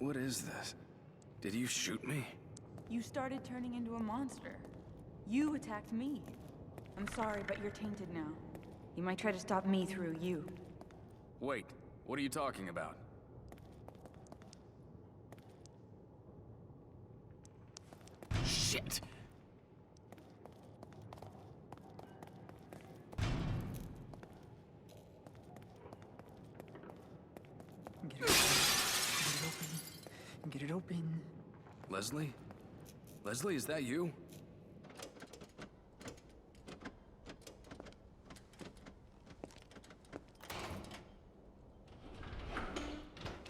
What is this? Did you shoot me? You started turning into a monster. You attacked me. I'm sorry, but you're tainted now. You might try to stop me through you. Wait, what are you talking about? Shit! Get it open. Leslie? Leslie, is that you?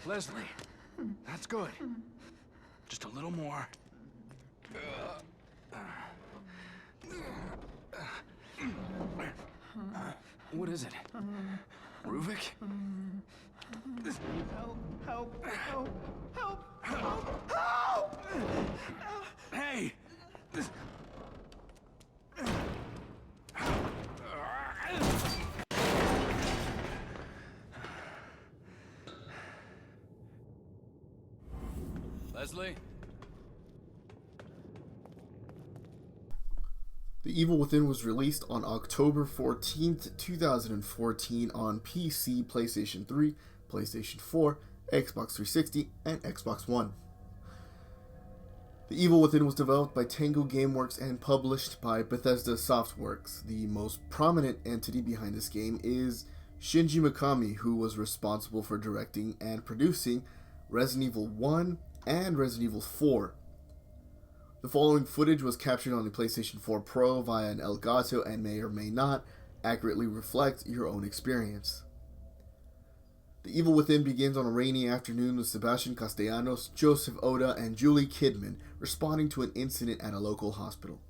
Leslie, that's good. Just a little more. What is it? Ruvik? Help! Help! Help! Help! Help! Hey! Leslie? The Evil Within was released on October 14th, 2014 on PC, PlayStation 3, PlayStation 4, Xbox 360, and Xbox One. The Evil Within was developed by Tango Gameworks and published by Bethesda Softworks. The most prominent entity behind this game is Shinji Mikami, who was responsible for directing and producing Resident Evil 1 and Resident Evil 4. The following footage was captured on the PlayStation 4 Pro via an Elgato and may or may not accurately reflect your own experience. The Evil Within begins on a rainy afternoon with Sebastian Castellanos, Joseph Oda, and Julie Kidman responding to an incident at a local hospital.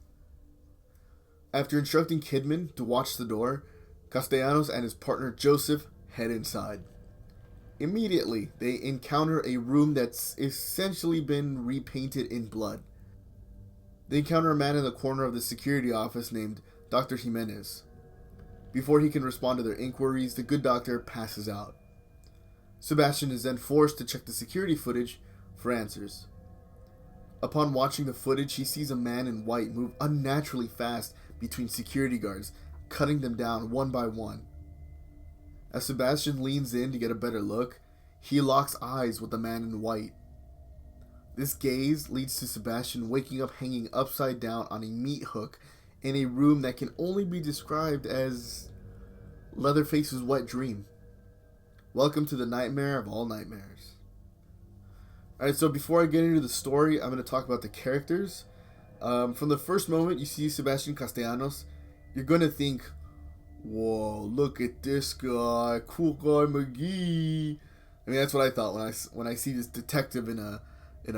After instructing Kidman to watch the door, Castellanos and his partner Joseph head inside. Immediately, they encounter a room that's essentially been repainted in blood. They encounter a man in the corner of the security office named Dr. Jimenez. Before he can respond to their inquiries, the good doctor passes out. Sebastian is then forced to check the security footage for answers. Upon watching the footage, he sees a man in white move unnaturally fast between security guards, cutting them down one by one. As Sebastian leans in to get a better look, he locks eyes with the man in white. This gaze leads to Sebastian waking up hanging upside down on a meat hook in a room that can only be described as Leatherface's wet dream. Welcome to the nightmare of all nightmares. Alright, so before I get into the story, I'm going to talk about the characters. From the first moment you see Sebastian Castellanos, you're going to think, whoa, look at this guy, cool guy McGee. I mean, that's what I thought when I see this detective in a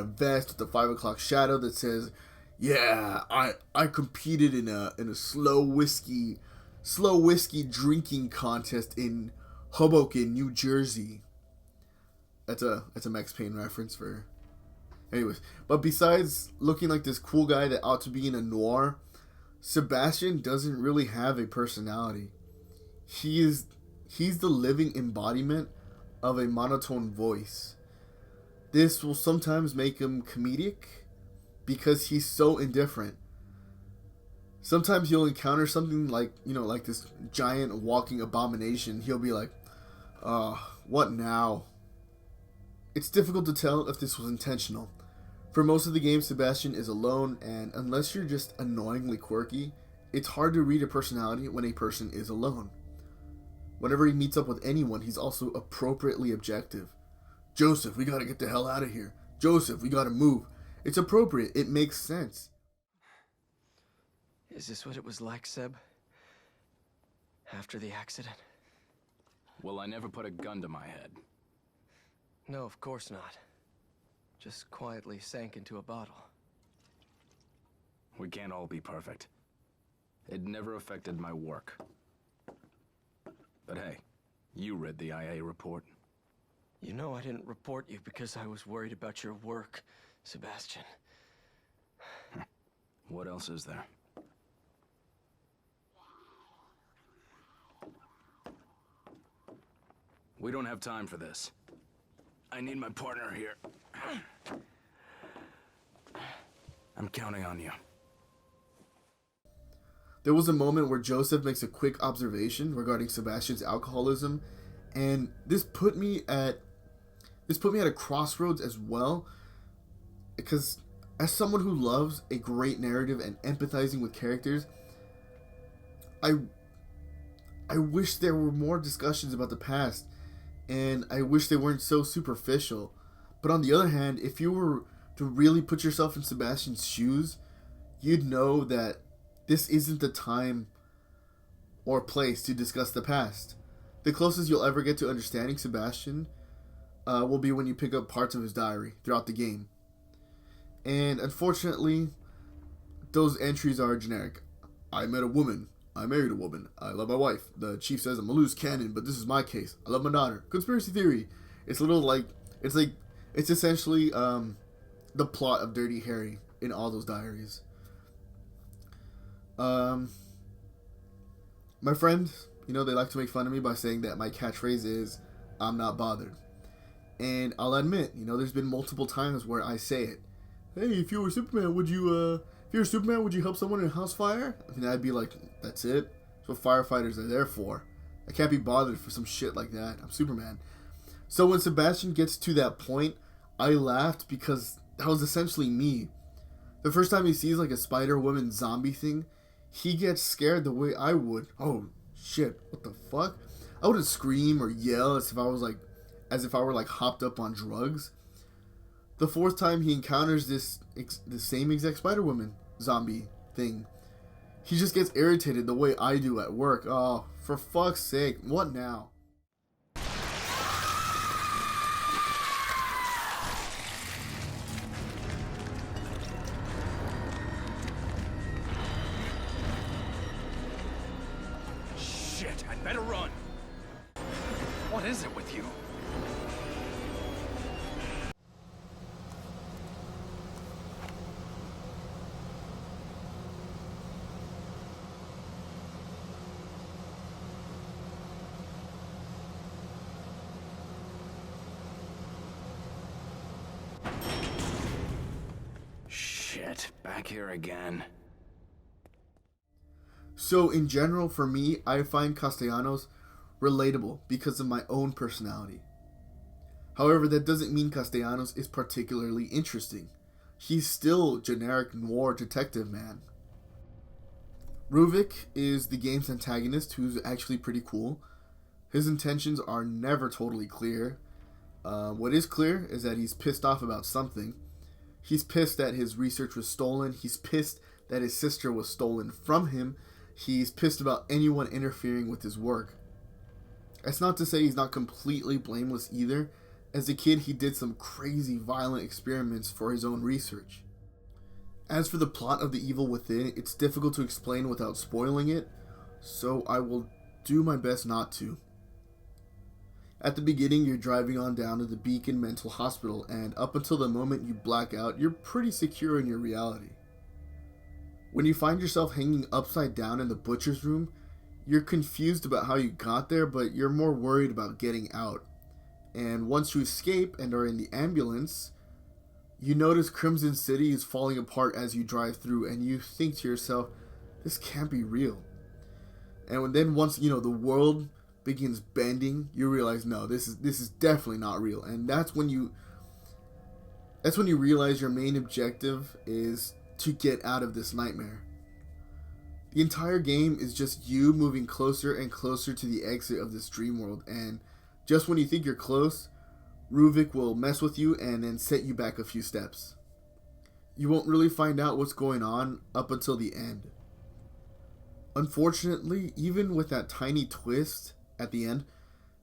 vest with the 5 o'clock shadow that says, yeah, I competed in a slow whiskey drinking contest in Hoboken, New Jersey. That's a Max Payne reference for. Anyways, but besides looking like this cool guy that ought to be in a noir, Sebastian doesn't really have a personality. He's the living embodiment of a monotone voice. This will sometimes make him comedic because he's so indifferent. Sometimes you'll encounter something like this giant walking abomination. He'll be like, what now? It's difficult to tell if this was intentional. For most of the game, Sebastian is alone, and unless you're just annoyingly quirky, it's hard to read a personality when a person is alone. Whenever he meets up with anyone, he's also appropriately objective. Joseph, we gotta get the hell out of here. Joseph, we gotta move. It's appropriate. It makes sense. Is this what it was like, Seb? After the accident? Well, I never put a gun to my head. No, of course not. Just quietly sank into a bottle. We can't all be perfect. It never affected my work. But hey, you read the IA report. You know I didn't report you because I was worried about your work, Sebastian. What else is there? We don't have time for this. I need my partner here. I'm counting on you. There was a moment where Joseph makes a quick observation regarding Sebastian's alcoholism, and this put me at a crossroads as well, because as someone who loves a great narrative and empathizing with characters, I wish there were more discussions about the past, and I wish they weren't so superficial. But on the other hand, if you were to really put yourself in Sebastian's shoes, you'd know that this isn't the time or place to discuss the past. The closest you'll ever get to understanding Sebastian will be when you pick up parts of his diary throughout the game. And unfortunately, those entries are generic. I met a woman. I married a woman. I love my wife. The chief says I'm a loose cannon, but this is my case. I love my daughter. Conspiracy theory. It's it's essentially the plot of Dirty Harry in all those diaries. My friends, they like to make fun of me by saying that my catchphrase is, I'm not bothered. And I'll admit, there's been multiple times where I say it. Hey, if you were Superman, would you help someone in a house fire? And I'd be like, that's it? That's what firefighters are there for. I can't be bothered for some shit like that. I'm Superman. So when Sebastian gets to that point, I laughed because that was essentially me. The first time he sees like a Spider-Woman zombie thing, he gets scared the way I would. Oh shit, what the fuck? I wouldn't scream or yell as if I were hopped up on drugs. The fourth time he encounters the same exact Spider-Woman zombie thing, he just gets irritated the way I do at work. Oh, for fuck's sake, what now? Shit, I'd better run. What is it with you? Shit, back here again. So in general, for me, I find Castellanos relatable because of my own personality. However, that doesn't mean Castellanos is particularly interesting. He's still generic noir detective man. Ruvik is the game's antagonist, who's actually pretty cool. His intentions are never totally clear. What is clear is that he's pissed off about something. He's pissed that his research was stolen. He's pissed that his sister was stolen from him. He's pissed about anyone interfering with his work. That's not to say he's not completely blameless either. As a kid, he did some crazy violent experiments for his own research. As for the plot of The Evil Within, it's difficult to explain without spoiling it, so I will do my best not to. At the beginning, you're driving on down to the Beacon Mental Hospital, and up until the moment you black out, you're pretty secure in your reality. When you find yourself hanging upside down in the butcher's room, you're confused about how you got there, but you're more worried about getting out. And once you escape and are in the ambulance, you notice Crimson City is falling apart as you drive through, and you think to yourself, this can't be real. And then once, the world begins bending, you realize, no, this is definitely not real. And that's when you realize your main objective is to get out of this nightmare. The entire game is just you moving closer and closer to the exit of this dream world, and just when you think you're close, Ruvik will mess with you and then set you back a few steps. You won't really find out what's going on up until the end. Unfortunately, even with that tiny twist at the end,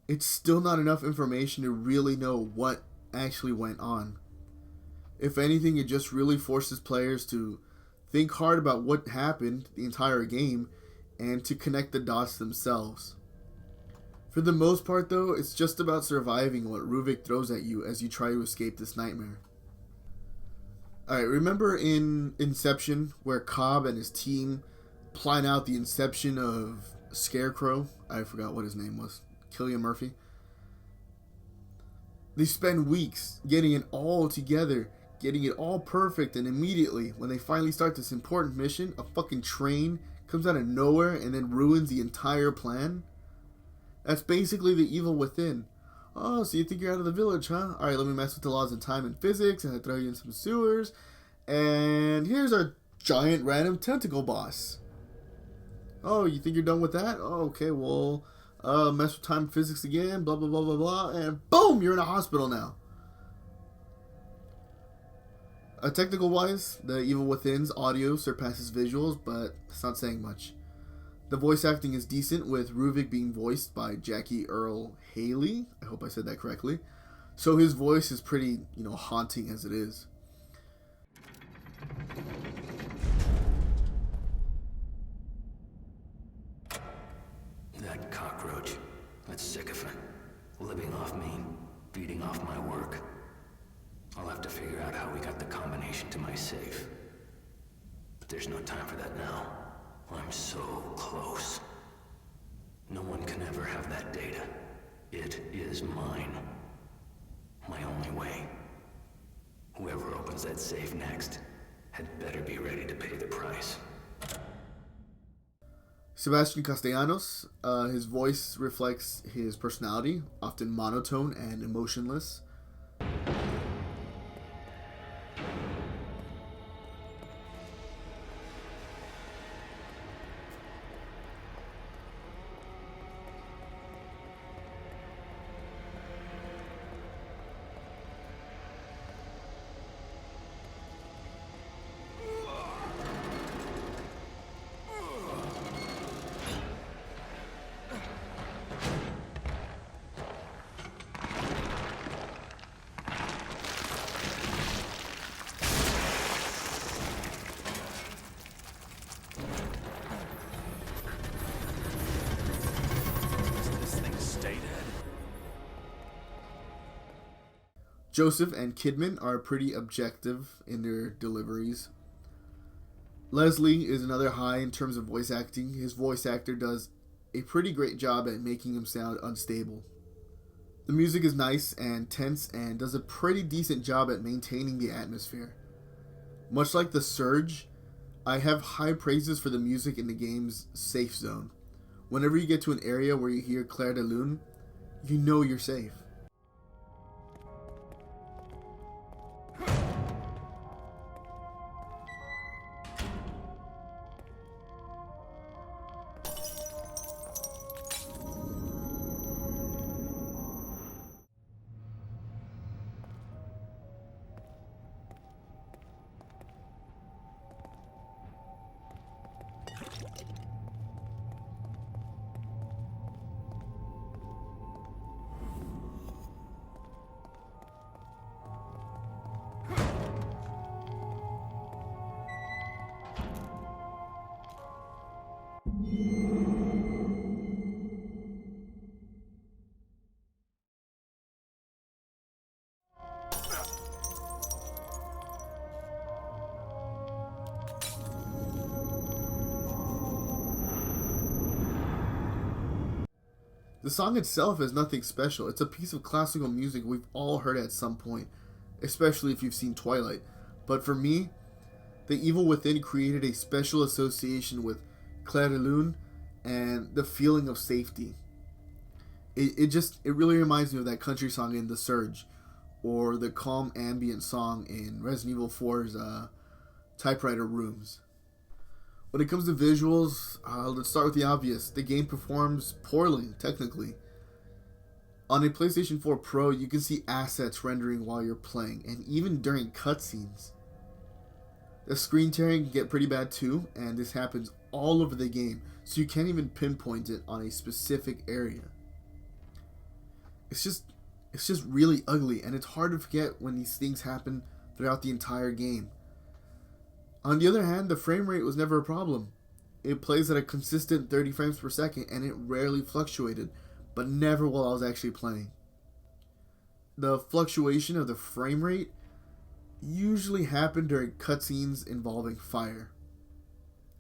it's still not enough information to really know what actually went on. If anything, it just really forces players to think hard about what happened the entire game and to connect the dots themselves. For the most part though, it's just about surviving what Ruvik throws at you as you try to escape this nightmare. Alright, remember in Inception where Cobb and his team plan out the inception of Scarecrow? I forgot what his name was. Cillian Murphy. They spend weeks getting it all together, getting it all perfect, and immediately, when they finally start this important mission, a fucking train comes out of nowhere and then ruins the entire plan. That's basically the evil within. Oh, so you think you're out of the village, huh? Alright, let me mess with the laws of time and physics, and I throw you in some sewers. And here's our giant random tentacle boss. Oh, you think you're done with that? Oh, okay, well, mess with time and physics again, blah, blah, blah, blah, blah, and boom, you're in a hospital now. Technical-wise, the Evil Within's audio surpasses visuals, but it's not saying much. The voice acting is decent, with Ruvik being voiced by Jackie Earl Haley. I hope I said that correctly. So his voice is pretty, haunting as it is. That cockroach, that sycophant, living off me, feeding off my work. I'll have to figure out how we got the combination to my safe. But there's no time for that now. I'm so close. No one can ever have that data. It is mine. My only way. Whoever opens that safe next had better be ready to pay the price. Sebastian Castellanos, his voice reflects his personality, often monotone and emotionless. Joseph and Kidman are pretty objective in their deliveries. Leslie is another high in terms of voice acting. His voice actor does a pretty great job at making him sound unstable. The music is nice and tense and does a pretty decent job at maintaining the atmosphere. Much like The Surge, I have high praises for the music in the game's safe zone. Whenever you get to an area where you hear Clair de Lune, you know you're safe. The song itself is nothing special. It's a piece of classical music we've all heard at some point, especially if you've seen Twilight. But for me, The Evil Within created a special association with Clair de Lune and the feeling of safety. It really reminds me of that country song in The Surge, or the calm ambient song in Resident Evil 4's Typewriter Rooms. When it comes to visuals, let's start with the obvious. The game performs poorly, technically. On a PlayStation 4 Pro, you can see assets rendering while you're playing, and even during cutscenes. The screen tearing can get pretty bad too, and this happens all over the game, so you can't even pinpoint it on a specific area. It's just really ugly, and it's hard to forget when these things happen throughout the entire game. On the other hand, the frame rate was never a problem. It plays at a consistent 30 frames per second, and it rarely fluctuated, but never while I was actually playing. The fluctuation of the frame rate usually happened during cutscenes involving fire.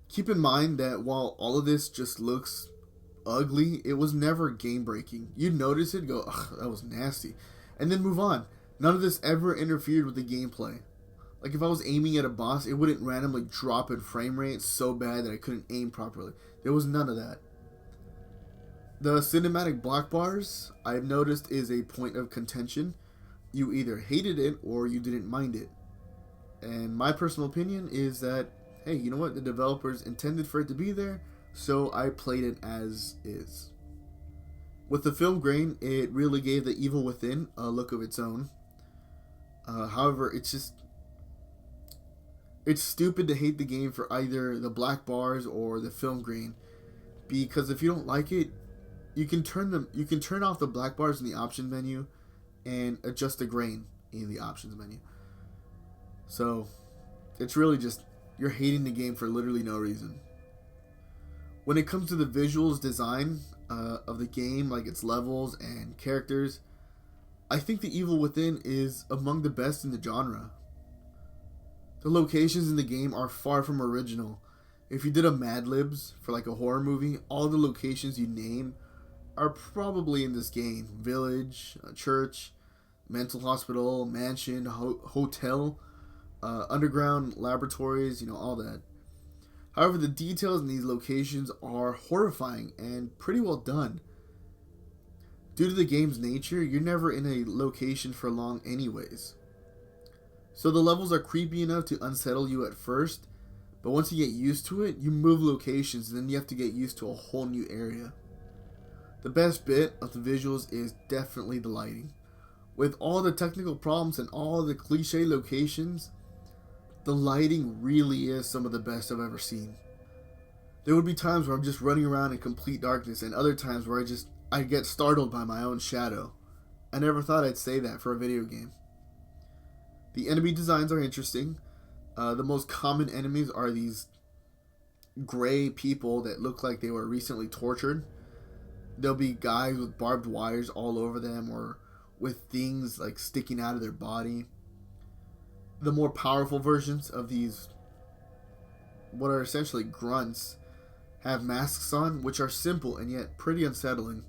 Keep in mind that while all of this just looks ugly, it was never game breaking. You'd notice it, go, ugh, that was nasty, and then move on. None of this ever interfered with the gameplay. Like if I was aiming at a boss, it wouldn't randomly drop in frame rate so bad that I couldn't aim properly. There was none of that. The cinematic black bars, I've noticed, is a point of contention. You either hated it or you didn't mind it. And my personal opinion is that, hey, you know what? The developers intended for it to be there, so I played it as is. With the film grain, it really gave The Evil Within a look of its own. However, it's stupid to hate the game for either the black bars or the film grain, because if you don't like it, you can turn off the black bars in the option menu and adjust the grain in the options menu. So it's really just you're hating the game for literally no reason. When it comes to the visuals design of the game, like its levels and characters, I think The Evil Within is among the best in the genre. The locations in the game are far from original. If you did a Mad Libs for like a horror movie, all the locations you name are probably in this game. Village, church, mental hospital, mansion, hotel, underground laboratories, all that. However, the details in these locations are horrifying and pretty well done. Due to the game's nature, you're never in a location for long anyways. So the levels are creepy enough to unsettle you at first, but once you get used to it, you move locations and then you have to get used to a whole new area. The best bit of the visuals is definitely the lighting. With all the technical problems and all the cliche locations, the lighting really is some of the best I've ever seen. There would be times where I'm just running around in complete darkness, and other times where I get startled by my own shadow. I never thought I'd say that for a video game. The enemy designs are interesting. The most common enemies are these gray people that look like they were recently tortured. There'll be guys with barbed wires all over them, or with things like sticking out of their body. The more powerful versions of these, what are essentially grunts, have masks on, which are simple and yet pretty unsettling.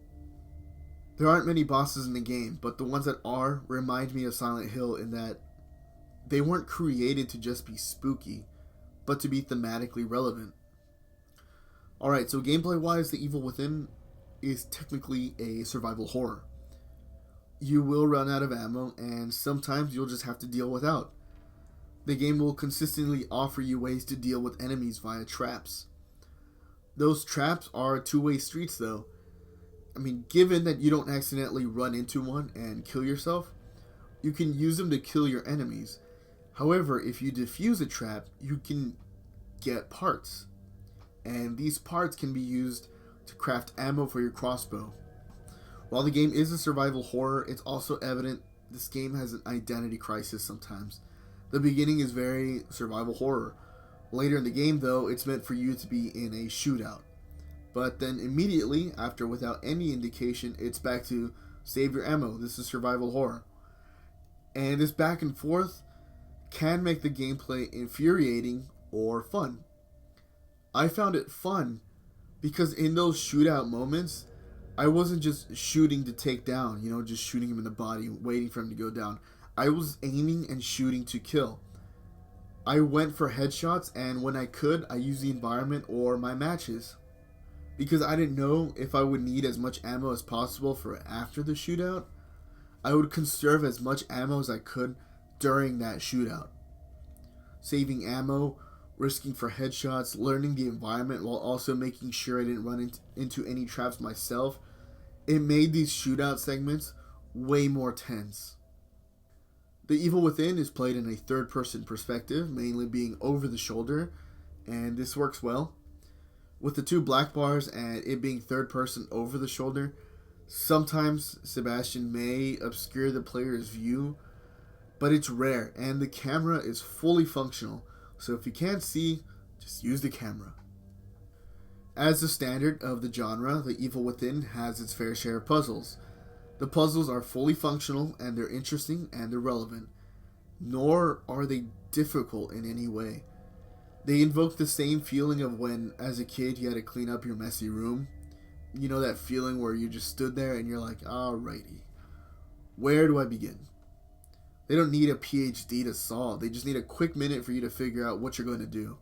There aren't many bosses in the game, but the ones that are remind me of Silent Hill in that they weren't created to just be spooky, but to be thematically relevant. Alright, so gameplay wise, The Evil Within is technically a survival horror. You will run out of ammo, and sometimes you'll just have to deal without. The game will consistently offer you ways to deal with enemies via traps. Those traps are two-way streets though. I mean, given that you don't accidentally run into one and kill yourself, you can use them to kill your enemies. However, if you defuse a trap, you can get parts. And these parts can be used to craft ammo for your crossbow. While the game is a survival horror, it's also evident this game has an identity crisis sometimes. The beginning is very survival horror. Later in the game, though, it's meant for you to be in a shootout. But then immediately, after without any indication, it's back to save your ammo. This is survival horror. And this back and forth can make the gameplay infuriating or fun. I found it fun because in those shootout moments, I wasn't just shooting to take down, just shooting him in the body, waiting for him to go down. I was aiming and shooting to kill. I went for headshots, and when I could, I used the environment or my matches. Because I didn't know if I would need as much ammo as possible for after the shootout, I would conserve as much ammo as I could during that shootout. Saving ammo, risking for headshots, learning the environment while also making sure I didn't run into any traps myself, it made these shootout segments way more tense. The Evil Within is played in a third-person perspective, mainly being over the shoulder, and this works well. With the two black bars and it being third-person over the shoulder, sometimes Sebastian may obscure the player's view, but it's rare, and the camera is fully functional, so if you can't see, just use the camera. As the standard of the genre, The Evil Within has its fair share of puzzles. The puzzles are fully functional, and they're interesting, and they're relevant. Nor are they difficult in any way. They invoke the same feeling of when, as a kid, you had to clean up your messy room. You know that feeling where you just stood there and you're like, alrighty. Where do I begin? They don't need a PhD to solve. They just need a quick minute for you to figure out what you're going to do.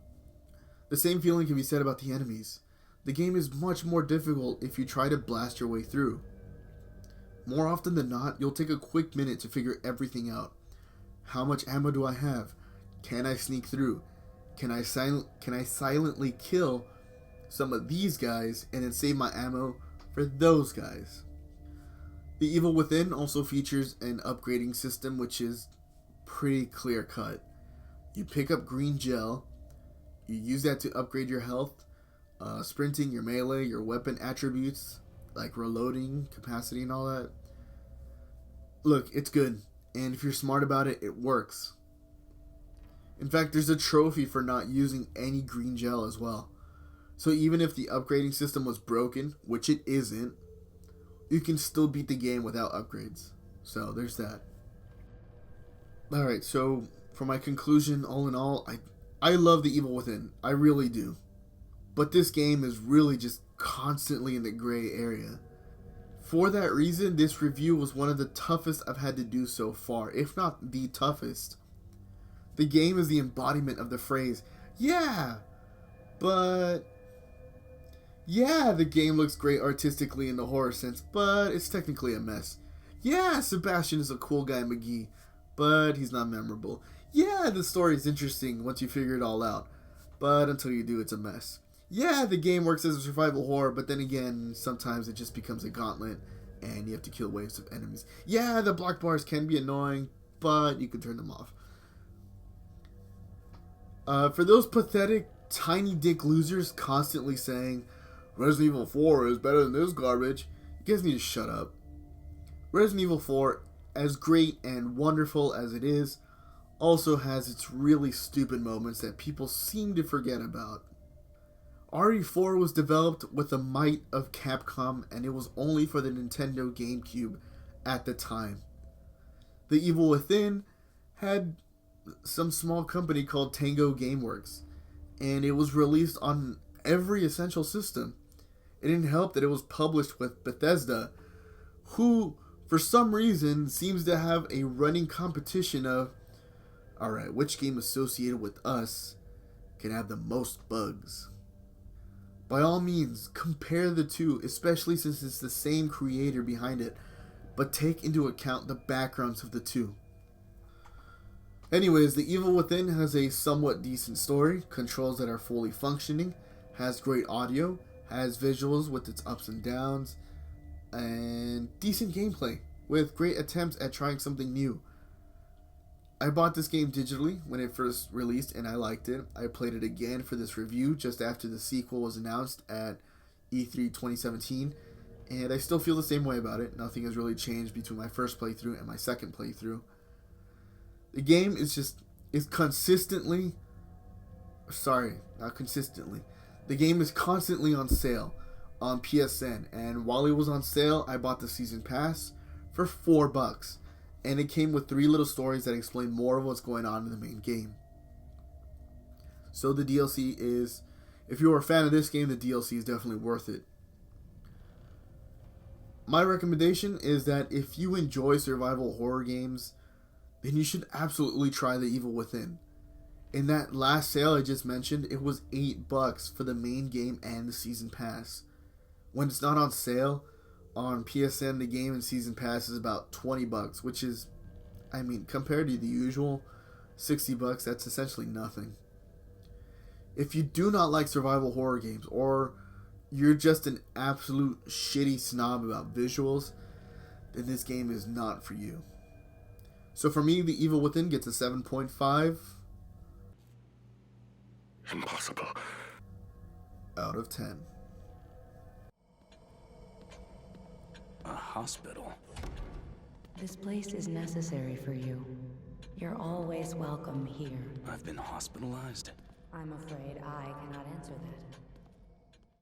The same feeling can be said about the enemies. The game is much more difficult if you try to blast your way through. More often than not, you'll take a quick minute to figure everything out. How much ammo do I have? Can I sneak through? Can I silently kill some of these guys and then save my ammo for those guys? The Evil Within also features an upgrading system which is pretty clear cut. You pick up green gel, you use that to upgrade your health, sprinting, your melee, your weapon attributes, like reloading, capacity, and all that. Look, it's good, and if you're smart about it, it works. In fact, there's a trophy for not using any green gel as well. So even if the upgrading system was broken, which it isn't, you can still beat the game without upgrades. So there's that. Alright, so for my conclusion, all in all, I love The Evil Within. I really do. But this game is really just constantly in the gray area. For that reason, this review was one of the toughest I've had to do so far, if not the toughest. The game is the embodiment of the phrase, yeah, but... yeah, the game looks great artistically in the horror sense, but it's technically a mess. Yeah, Sebastian is a cool guy, McGee, but he's not memorable. Yeah, the story is interesting once you figure it all out, but until you do, it's a mess. Yeah, the game works as a survival horror, but then again, sometimes it just becomes a gauntlet, and you have to kill waves of enemies. Yeah, the block bars can be annoying, but you can turn them off. For those pathetic, tiny dick losers constantly saying, Resident Evil 4 is better than this garbage, you guys need to shut up. Resident Evil 4, as great and wonderful as it is, also has its really stupid moments that people seem to forget about. RE4 was developed with the might of Capcom, and it was only for the Nintendo GameCube at the time. The Evil Within had some small company called Tango Gameworks, and it was released on every essential system. It didn't help that it was published with Bethesda, who, for some reason, seems to have a running competition of, alright, which game associated with us can have the most bugs? By all means, compare the two, especially since it's the same creator behind it, but take into account the backgrounds of the two. Anyways, The Evil Within has a somewhat decent story, controls that are fully functioning, has great audio, has visuals with its ups and downs, and decent gameplay, with great attempts at trying something new. I bought this game digitally when it first released and I liked it. I played it again for this review just after the sequel was announced at E3 2017, and I still feel the same way about it. Nothing has really changed between my first playthrough and my second playthrough. The game is consistently... sorry, not consistently. The game is constantly on sale on PSN, and while it was on sale, I bought the season pass for $4. And it came with 3 little stories that explain more of what's going on in the main game. So the DLC is, if you're a fan of this game, the DLC is definitely worth it. My recommendation is that if you enjoy survival horror games, then you should absolutely try The Evil Within. In that last sale I just mentioned, it was $8 for the main game and the season pass. When it's not on sale, on PSN, the game and season pass is about $20, which is, I mean, compared to the usual $60, that's essentially nothing. If you do not like survival horror games, or you're just an absolute shitty snob about visuals, then this game is not for you. So for me, The Evil Within gets a 7.5 Impossible. out of 10. A hospital? This place is necessary for you. You're always welcome here. I've been hospitalized. I'm afraid I cannot answer that.